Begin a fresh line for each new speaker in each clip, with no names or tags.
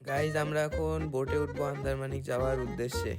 Guys আমরা এখন বোটে উঠবো আন্দারমানিক যাওয়ার উদ্দেশ্যে।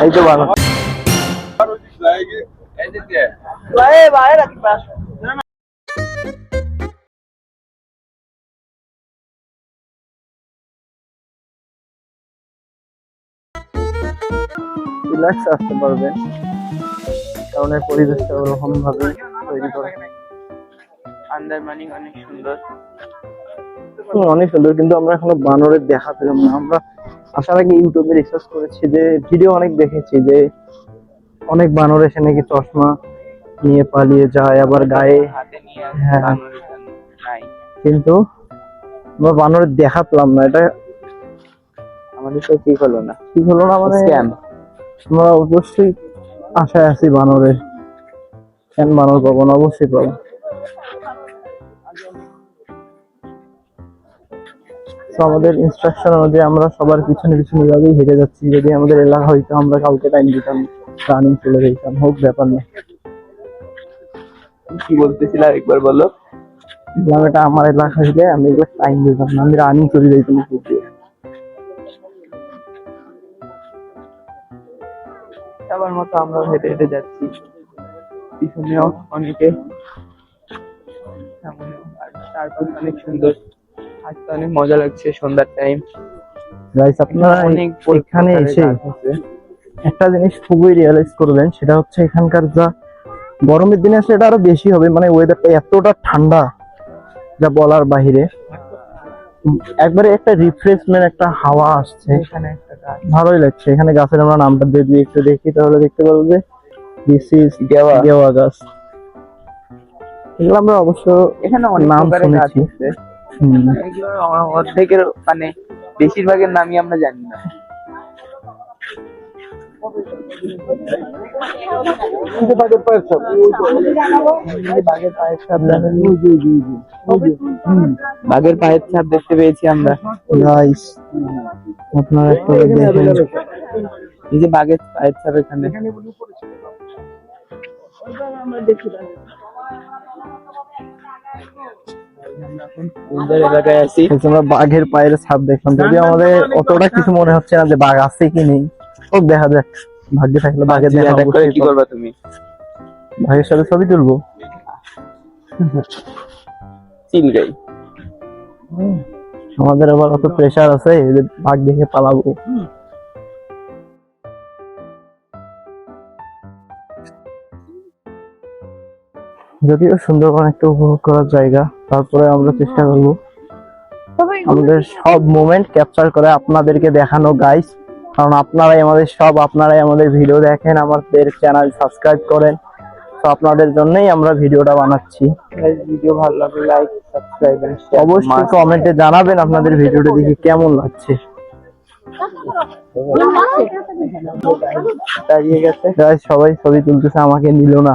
এই তো ভালো রিল্যাক্স আসতে পারবেন, কারণ এই পরিবেশটা ওরকম ভাবে তৈরি করে।
আন্দারমানিক অনেক সুন্দর।
অনেক সুন্দর, কিন্তু আমরা এখনো বানরের দেখা পেলাম না। আমরা আসার আগে ইউটিউবে রিসার্চ করেছি, যে ভিডিও অনেক দেখেছি যে অনেক বানর এসে নাকি চশমা নিয়ে পালিয়ে যায়, আবার গায়ে
হাতে নিয়ে
হ্যাঁ,
নাই,
কিন্তু আমরা বানরের দেখা পেলাম না। এটা
আমাদের তো ঠিক হলো না।
ঠিক হলো না মানে
স্ক্যাম।
আমরা অবশ্যই আশায় আছি বানরের। কেন বানর পাবো না? অবশ্যই পাবো। তো আমাদের ইনস্ট্রাকশন অনুযায়ী আমরা সবার পিছনে পিছনে এভাবেই হেঁটে যাচ্ছি। যদি আমাদের এলাকা হইতো, আমরা কাউকে টাইম দিতাম, রানিং চলে যেতাম, হোক ব্যাপার না।
কি বলতেছিল একবার বলো।
এটা আমার এলাকা হইলে আমি এগুলো টাইম দিতাম না, আমি রানিং চলে যেতাম।
সবার মতো আমরা হেঁটে হেঁটে যাচ্ছি, পিছনেও অনেকে, সামনেও। আর চারপাশ অনেক সুন্দর, হাঁটতে অনেক মজা লাগছে। সন্ধ্যার টাইম।
গাইস, আপনারা
অনেক
এখানে এসে একটা জিনিস খুবই রিয়েলাইজ করবেন, সেটা হচ্ছে এখানকার যা গরমের দিনে আসলে এটা আরো বেশি হবে, মানে ওয়েদারটা এতটা ঠান্ডা যা বলার বাহিরে। একবারে একটা রিফ্রেশমেন্ট, একটা হাওয়া আসছে,
এখানে একটা গাছ,
ভালোই লাগছে। এখানে গাছের আমরা নামটা যদি একটু দেখি তাহলে দেখতে পাবো যে দিস ইজ গেওয়া গাছ। এগুলো আমরা অবশ্য
এখানে অনেক
নাম
প্রকারের গাছ
শুনেছি।
আছে। এগুলো অর্ধেকের মানে বেশিরভাগের নামই আমরা জানি না।
বাঘের পায়ের ছাপ,
বাঘের পায়ের ছাপ দেখতে পেয়েছি আমরা।
গাইস আপনারা একটু দেখেন,
এই যে বাঘের পায়ের ছাপ এখানে। সুন্দর এলাকায় আছি।
আমরা বাঘের পায়ের ছাপ দেখলাম, যদিও আমাদের অতটা কিছু মনে হচ্ছে না যে বাঘ আছে কি নেই। ও দেখা যাক, ভাগ্যে থাকলে বাঘের দেখা
attack করে কি
অবশ্যই
করবা তুমি?
ভাগের সাথে ছবি তুলবো।
চিলগাই
আমাদের আবার অত প্রেসার আছে যে বাঘ দেখে পালাবো। যদিও সুন্দরবন একটা উপভোগ করার জায়গা, তারপরে আমরা চেষ্টা করবো আমাদের সব মোমেন্ট ক্যাপচার করে আপনাদেরকে দেখানো গাইস, কারণ আপনারাই আমাদের সব, আপনারাই আমাদের ভিডিও দেখেন, আমাদের চ্যানেল সাবস্ক্রাইব করেন, তো আপনাদের জন্যই আমরা ভিডিওটা বানাচ্ছি।
ভিডিও ভালো লাগলে লাইক সাবস্ক্রাইব
অবশ্যই কমেন্টে জানাবেন আপনাদের ভিডিওটা দেখে কেমন লাগছে।
দাঁড়িয়ে গেছে।
গাইস সবাই ছবি তুলতেছে, আমাকে নিল না।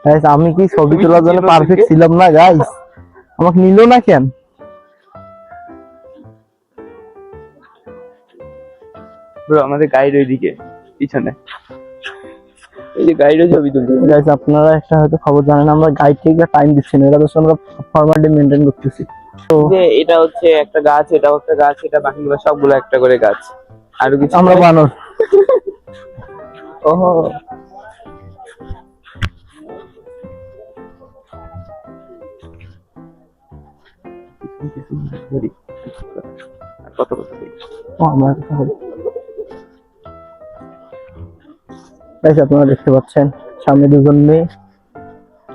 গাইস আমি কি ছবি তোলার জন্য পারফেক্ট ছিলাম না গাইস? আমাকে নিল না কেন?
ব্রো আমাদের গাইড ওইদিকে পিছনে, এই যে গাইডও ছবি তুলছে।
গাইস আপনারা একটা হয়তো খবর জানেন, আমরা গাইড থেকে টাইম দিচ্ছি না, এটা তো আমরা ফরম্যালিটি মেইনটেইন করতেছি। তো
যে এটা হচ্ছে একটা গাছ, এটাও একটা গাছ, এটা বাকিগুলো সবগুলো একটা করে গাছ। আর কিছু
আমরা বানর।
ওহো কত কত
ও আমরা গাইস আপনারা দেখতে পাচ্ছেন সামনে দুজন মেয়ে,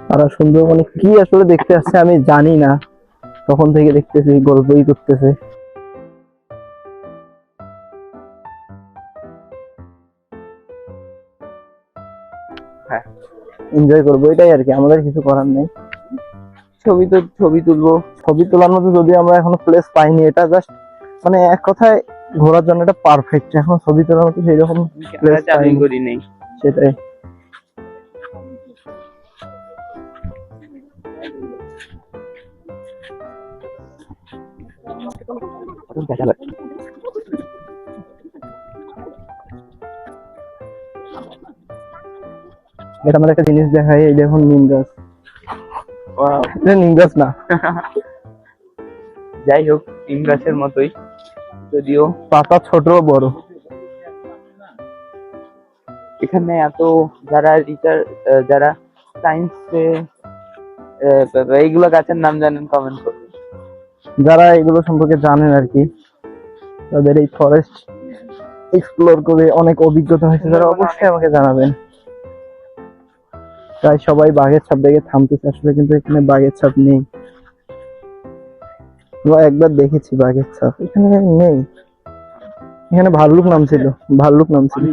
তারা সুন্দরবনে কি আসলে দেখতে আসছে আমি জানি না, তখন থেকে দেখতেছি গল্পই করতেছে।
হ্যাঁ
এনজয় করবো, এটাই আর কি, আমাদের কিছু করার নেই।
ছবি তুলবো।
ছবি তোলার মতো যদি আমরা এখনো প্লেস পাইনি, এটা জাস্ট মানে এক কথায় ঘোরার জন্য এটা পারফেক্ট। এখন ছবি তোলার মতো সেই রকম
ক্যামেরা চালু করি নেই,
সেটাই। এটা আমাদের একটা জিনিস দেখায়, এই দেখুন নিম গাছ। এটা নিম গাছ না,
যাই হোক নিম গাছের মতোই, যদিও
পাতা ছোট বড়।
এখানে এত যারা যারা সায়েন্সে এইগুলো গাছের নাম জানেন কমেন্ট করবেন।
যারা এগুলো সম্পর্কে জানেন আর কি, তাদের এই ফরেস্ট এক্সপ্লোর করে অনেক অভিজ্ঞতা হয়েছে, তারা অবশ্যই আমাকে জানাবেন। তাই সবাই বাঘের ছাপ দেখে থামতেছে, আসলে কিন্তু এখানে বাঘের ছাপ নেই। আমরা একবার দেখেছি বাঘের ছাপ, এখানে নেই। এখানে ভাল্লুক নামছিল, ভাল্লুক নামছিল।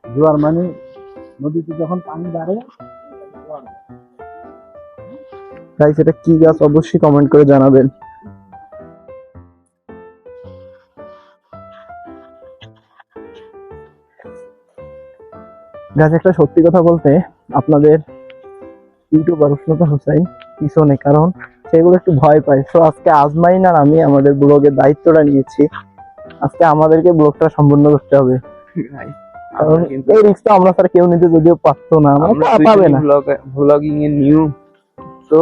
জোয়ার মানে নদীতে যখন পানি বাড়ে। গাইস এটা কি গাছ অবশ্যই কমেন্ট করে জানাবেন। গাছ একটা সত্যি কথা বলতে, আপনাদের ইউটিউবার উষ্ণতা হোসাইন পিছনে, কারণ সেগুলো একটু ভয় পায়। তো আজকে আজমাইন আর আমি আমাদের ব্লগের দায়িত্বটা নিয়েছি, আজকে আমাদেরকে ব্লগটা সম্পূর্ণ করতে হবে। কারণ এই রিস্কটা আমরা স্যার কেউ নিতে যদিও পারতো না, আমরা পাবে না
ব্লগিং এর নিউ, তো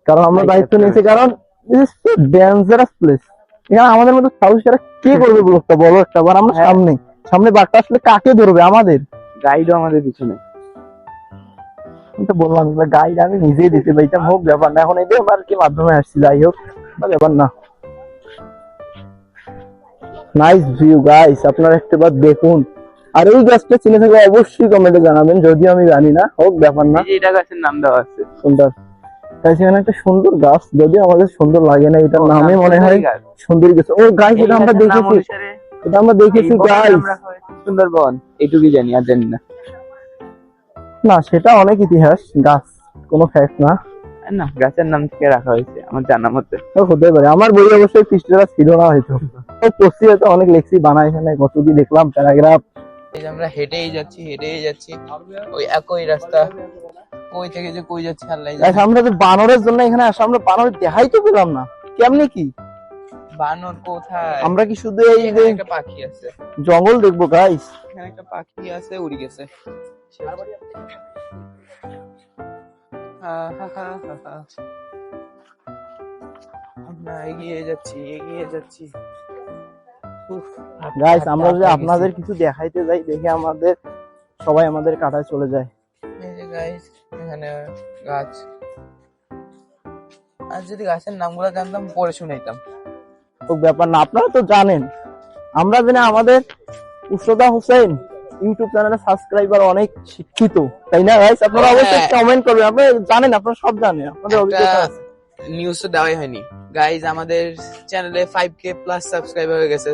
কারণ আমরা দায়িত্ব নিয়েছি, কারণ ডেঞ্জারাস প্লেস। এখানে আমাদের মতো সাহসীরা কে করবে ব্লগটা বলো একটা বার? আমরা সামনে বাঘটা আসলে কাকে ধরবে? আমাদের
গাইডও আমাদের পিছনে।
বললাম গাইড আমি নিজেই দিতে পাইতাম, হোক ব্যাপার না, এখন এটা আর কি মাধ্যমে আসছি, যাই হোক ব্যাপার না। নাইস ভিউ গাইস, আপনারা একবার দেখুন। আর এই গাছটা চিনে থাকলে অবশ্যই কমেন্টে জানাবেন, যদিও আমি জানি না, হোক ব্যাপার না।
এটা গাছের নাম দেওয়া আছে
সুন্দর, তাই সেখানে একটা সুন্দর গাছ, যদিও আমাদের সুন্দর লাগে না, এটার নামে মনে হয় সুন্দরী গাছ। ও গাইস এটা আমরা দেখেছি, এটা আমরা দেখেছি গাইস,
সুন্দরবন। এইটুকুই জানি, আর জানি না।
না সেটা অনেক ইতিহাস, গাছ কোনো ফ্যাক্ট না।
না গাছের নাম থেকে রাখা হয়েছে আমার জানা মতে।
হতে পারে, আমার বই অবশ্যই পৃষ্ঠটা ছিল না হয়তো, পড়ছি হয়তো অনেক লেখছি বানায়, এখানে কত কি দেখলাম প্যারাগ্রাফ।
এই যে আমরা হেঁটেই যাচ্ছি ওই একই রাস্তা, কই থেকে যে কই যাচ্ছি আল্লাহ জানে।
আমরা যে বানরের জন্য এখানে আসা, আমরা বানরের দেখাই তো পেলাম না, কেমনি কি
বানর কোথায়?
আমরা কি শুধু এই যে
এখানে একটা পাখি আছে,
জঙ্গল দেখবো গাইস?
এখানে একটা পাখি আছে, উড়ে গেছে। হা, হা, হা, হা, হা। আমরা এগিয়ে যাচ্ছি, এগিয়ে যাচ্ছি। উফ,
গাইস আমরা যদি
হাঁপতে
আপনাদের
গেছি।
কিছু দেখাইতে যাই দেখে আমাদের সবাই আমাদের কাটায় চলে যায়।
এই যে গাইস, এখানে গাছ। আর যদি গাছের নামগুলো জানতাম পরে শুনাইতাম।
তো ব্যাপার না, আপনারা তো জানেন। আমরা জানি আমাদের উচ্চতা হোসেন ইউটিউব চ্যানেলে সাবস্ক্রাইবার অনেক শিক্ষিত, তাই না গাইস? আপনারা
হ্যাঁ।
অবশ্যই কমেন্ট করবেন, আপনারা জানেন, আপনারা সব জানেন, আপনাদের
একটা
অভিজ্ঞতা আছে।
নিউজ তো দেওয়াই হয়নি গাইজ, আমাদের চ্যানেলে 5K প্লাস সাবস্ক্রাইবার হয়ে গেছে।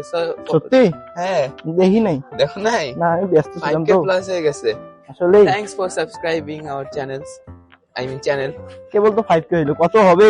সত্যি
হ্যাঁ,
দেখি নাই,
দেখো নাই,
না আমি ব্যস্ত ছিলাম
5K
তো
প্লাস হয়ে গেছে।
আসলে।
Thanks for subscribing our channels, I mean channel.
কেবল তো 5K হইলো, কত হবে?